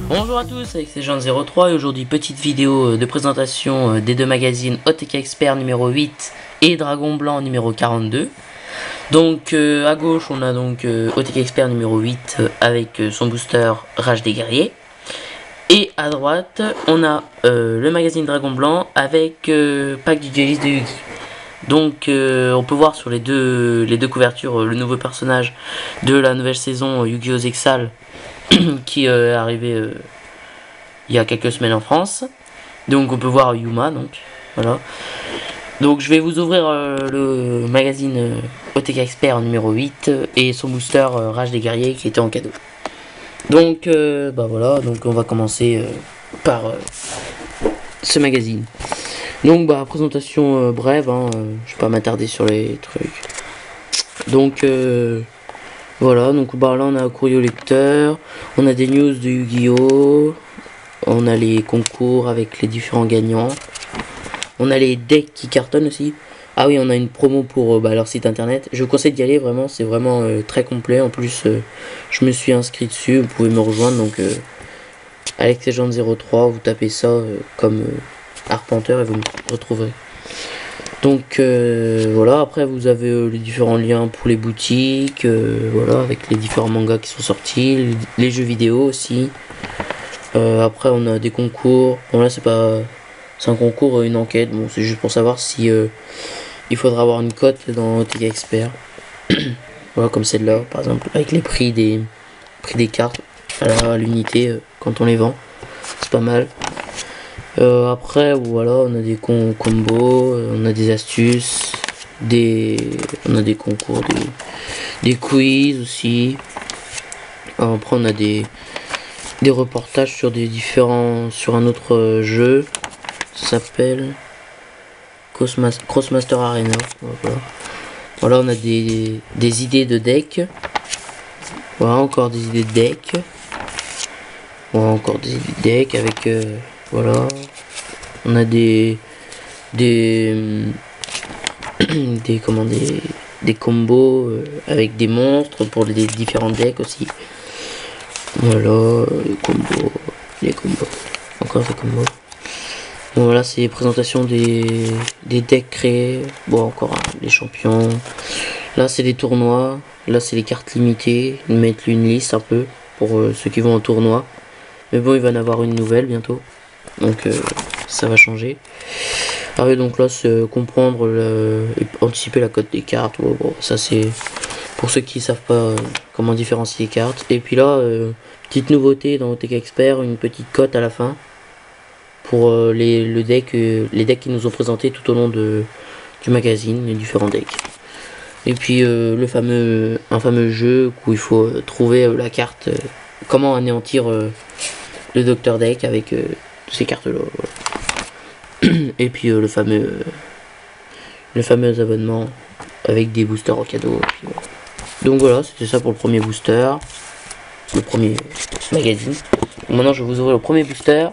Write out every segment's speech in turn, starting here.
Bonjour à tous, avec c'est Jean03 et aujourd'hui petite vidéo de présentation des deux magazines OTK Expert numéro 8 et Dragon Blanc numéro 42. Donc à gauche on a donc OTK Expert numéro 8 avec son booster Rage des Guerriers. Et à droite on a le magazine Dragon Blanc avec pack du dueliste de Yugi. Donc on peut voir sur les deux couvertures le nouveau personnage de la nouvelle saison Yu-Gi-Oh! Zexal qui est arrivé il y a quelques semaines en France. Donc on peut voir Yuma, donc voilà. Donc je vais vous ouvrir le magazine OTK Expert numéro 8 et son booster Rage des Guerriers qui était en cadeau. Donc bah voilà, donc on va commencer par ce magazine. Donc bah présentation brève, hein, je vais pas m'attarder sur les trucs. Donc voilà, donc bah là on a un courrier au lecteur, on a des news de Yu-Gi-Oh! On a les concours avec les différents gagnants. On a les decks qui cartonnent aussi. Ah oui, on a une promo pour leur site internet. Je vous conseille d'y aller vraiment, c'est vraiment très complet. En plus, je me suis inscrit dessus, vous pouvez me rejoindre. Donc AlexLegend03, vous tapez ça comme Arpenteur et vous me retrouverez. Donc voilà, après vous avez les différents liens pour les boutiques, voilà, avec les différents mangas qui sont sortis, les jeux vidéo aussi. Après on a des concours. Bon là c'est un concours, une enquête. Bon c'est juste pour savoir si il faudra avoir une cote dans OTK Expert. Voilà comme celle-là par exemple avec les prix des cartes à l'unité quand on les vend. C'est pas mal. Après voilà on a des combos, on a des astuces, on a des concours, des quiz aussi. Après on a des reportages sur sur un autre jeu. Ça s'appelle Crossmaster Arena. Voilà, on a des idées de deck. Voilà, encore des idées de deck. Voilà, encore des idées de deck avec voilà. On a des combos avec des monstres pour les différents decks aussi. Voilà, les combos, encore des combos. Bon, voilà, c'est présentation des decks créés. Bon, encore les champions. Là, c'est des tournois. Là, c'est les cartes limitées. Ils mettent une liste un peu pour ceux qui vont en tournoi. Mais bon, il va y en avoir une nouvelle bientôt. Donc, ça va changer. Ah oui, donc là, c'est comprendre, anticiper la cote des cartes. Bon, ça, c'est pour ceux qui savent pas comment différencier les cartes. Et puis là, petite nouveauté dans OTK Expert, une petite cote à la fin pour les decks qu'ils nous ont présentés tout au long du magazine, les différents decks. Et puis un fameux jeu où il faut trouver la carte, comment anéantir le Docteur Deck avec ces cartes là. Voilà. Et puis le fameux abonnement avec des boosters en cadeau. Puis, voilà. Donc voilà, c'était ça pour le premier booster, le premier magazine. Donc maintenant je vais vous ouvrir le premier booster.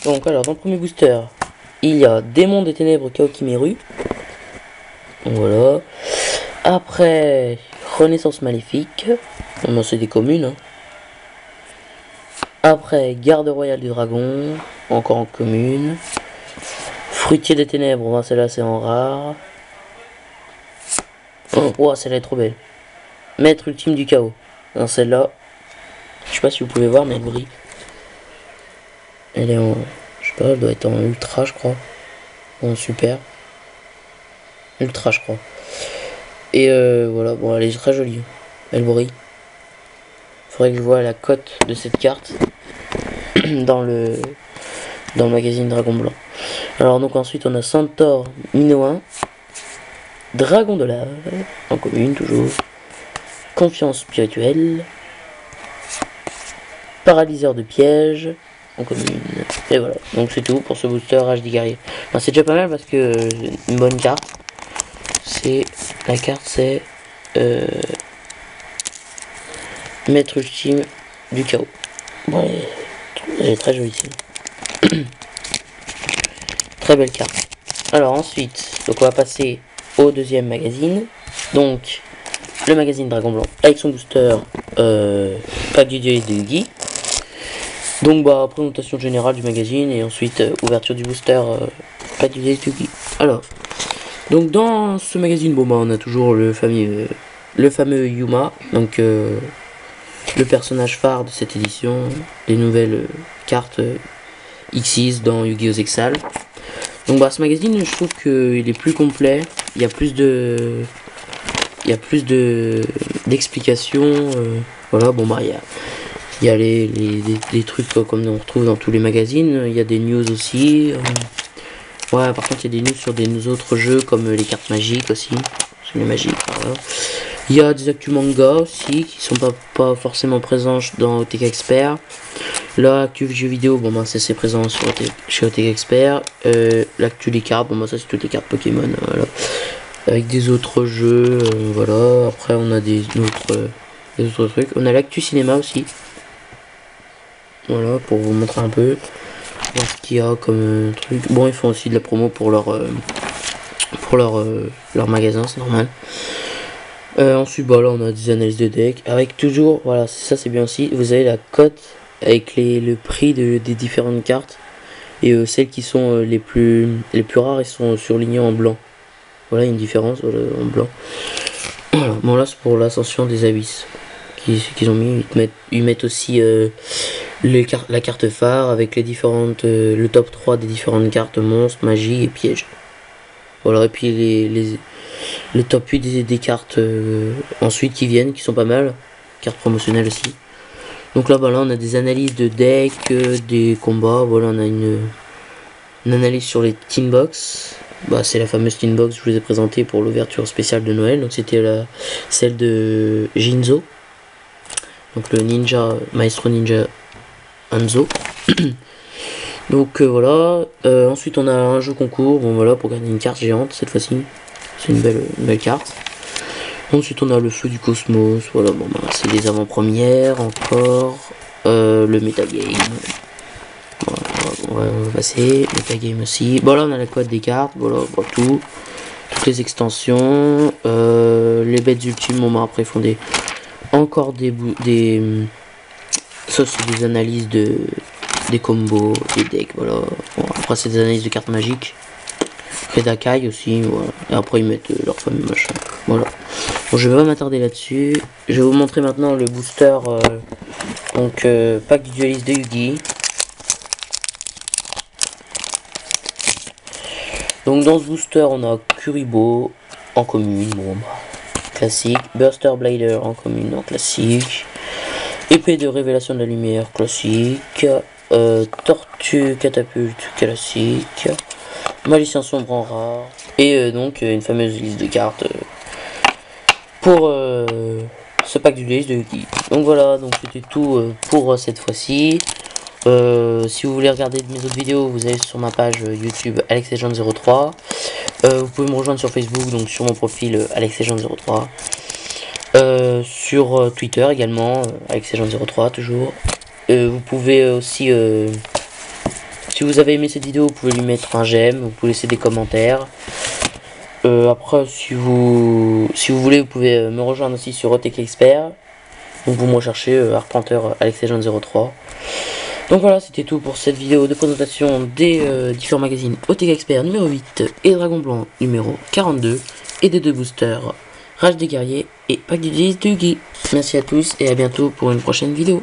Donc alors dans le premier booster, il y a Démon des Ténèbres Kaokimeru. Voilà. Après Renaissance Maléfique. Bon, c'est des communes. Hein. Après Garde Royale du Dragon. Encore en commune. Fruitier des Ténèbres. Bon, celle-là c'est en rare. Oh, celle-là est trop belle. Maître Ultime du Chaos. Dans celle-là, je sais pas si vous pouvez voir, mais elle brille. Elle est en... Je sais pas, elle doit être en ultra, je crois. Bon, super. Ultra, je crois. Et voilà, bon, elle est très jolie. Elle brille. Faudrait que je vois la cote de cette carte dans le magazine Dragon Blanc. Alors, donc ensuite, on a Centaure Minoen. Dragon de lave. En commune, toujours. Confiance spirituelle. Paralyseur de piège. En commune. Et voilà, donc c'est tout pour ce booster Rage des Guerriers. C'est déjà pas mal parce que une bonne carte. La carte c'est Maître Ultime du Chaos. Bon, elle est très jolie ici. Très belle carte. Alors ensuite, donc on va passer au deuxième magazine. Donc le magazine Dragon Blanc avec son booster pack du dueliste de Yugi. Donc bah présentation générale du magazine et ensuite ouverture du booster pack du dueliste de Yugi. Alors, donc dans ce magazine, bon bah on a toujours le fameux Yuma, donc le personnage phare de cette édition, les nouvelles cartes Xyz dans Yu-Gi-Oh! Zexal. Donc bah ce magazine, je trouve qu'il est plus complet, il y a plus d'explications, voilà. Bon bah il y a les trucs comme on retrouve dans tous les magazines, il y a des news aussi, ouais, par contre il y a des news sur des autres jeux comme les cartes magiques aussi, sur les magiques, voilà. Il y a des actus manga aussi qui sont pas forcément présents dans OTK Expert. Là, actu jeux vidéo, bon bah ça c'est présent chez OTK Expert. L'actu des cartes, bon bah ça c'est toutes les cartes Pokémon, voilà. Avec des autres jeux, voilà. Après on a des autres trucs. On a l'actu cinéma aussi. Voilà, pour vous montrer un peu ce qu'il y a comme truc. Bon, ils font aussi de la promo pour leur magasin, c'est normal. Ensuite, bah là on a des analyses de deck avec toujours, voilà, ça c'est bien aussi, vous avez la cote avec le prix des différentes cartes et celles qui sont les plus rares, ils sont surlignés en blanc. Voilà, une différence, voilà, en blanc. Voilà, bon là c'est pour l'ascension des abysses qu'ils ont mis. Ils mettent aussi la carte phare avec les différentes le top 3 des différentes cartes monstres, magie et pièges. Voilà, et puis le top 8 des cartes ensuite qui viennent, qui sont pas mal, cartes promotionnelles aussi. Donc là, bah là on a des analyses de deck, des combats. Voilà, on a une analyse sur les Teen Box. Bah c'est la fameuse Teen Box que je vous ai présentée pour l'ouverture spéciale de Noël. Donc c'était celle de Jinzo, donc le maestro ninja Hanzo. Donc voilà, ensuite on a un jeu concours, bon voilà, pour gagner une carte géante cette fois-ci, c'est une belle carte. Ensuite on a le feu du cosmos, voilà, bon bah, c'est les avant-premières, encore, le metagame, voilà, on va passer, metagame aussi, bon là on a la cote des cartes, voilà, toutes les extensions, les bêtes ultimes, bon bah après ils font encore ça c'est des analyses des combos, des decks, voilà. Bon, après c'est des analyses de cartes magiques. Redakai aussi, voilà. Et après ils mettent leur fameux machin. Voilà. Bon, je vais pas m'attarder là-dessus. Je vais vous montrer maintenant le booster pack du dueliste de Yugi. Donc dans ce booster on a Kuribo en commune, bon bah, classique. Burster Blader en commune, en classique. Épée de révélation de la lumière, classique. Tortue catapulte, classique. Magicien sombre en rare. Et donc une fameuse liste de cartes pour ce pack du dueliste de Yugi. Donc voilà, donc c'était tout pour cette fois-ci. Si vous voulez regarder mes autres vidéos, vous allez sur ma page YouTube AlexLegend03. Vous pouvez me rejoindre sur Facebook, donc sur mon profil AlexLegend03. Sur Twitter également, AlexLegend03 toujours. Vous pouvez aussi, si vous avez aimé cette vidéo, vous pouvez lui mettre un j'aime, vous pouvez laisser des commentaires. Après, si vous voulez, vous pouvez me rejoindre aussi sur OTK Expert. Donc vous me recherchez Arpenteur AlexLegend03. Donc voilà, c'était tout pour cette vidéo de présentation des différents magazines OTK Expert numéro 8 et Dragon Blanc numéro 42 et des deux boosters Rage des guerriers et pack du dueliste de Yugi. Merci à tous et à bientôt pour une prochaine vidéo.